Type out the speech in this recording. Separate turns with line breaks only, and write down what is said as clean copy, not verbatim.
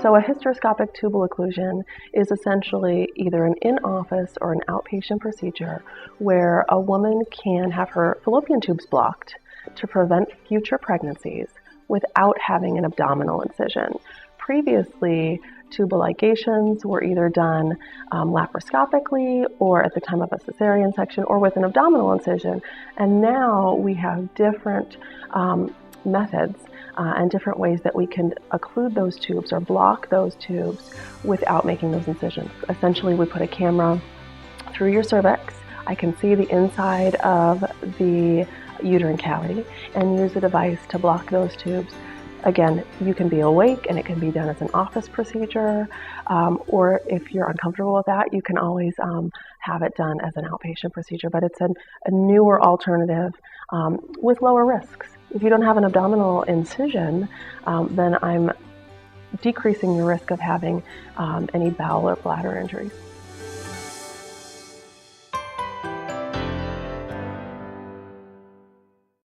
So a hysteroscopic tubal occlusion is essentially either an in-office or an outpatient procedure where a woman can have her fallopian tubes blocked to prevent future pregnancies without having an abdominal incision. Previously, tubal ligations were either done laparoscopically or at the time of a cesarean section or with an abdominal incision. And now we have different methods and different ways that we can occlude those tubes or block those tubes without making those incisions. Essentially, we put a camera through your cervix. I can see the inside of the uterine cavity and use a device to block those tubes. Again, you can be awake and it can be done as an office procedure, or if you're uncomfortable with that, you can always have it done as an outpatient procedure, but it's a newer alternative with lower risks. If you don't have an abdominal incision, then I'm decreasing your risk of having any bowel or bladder injuries.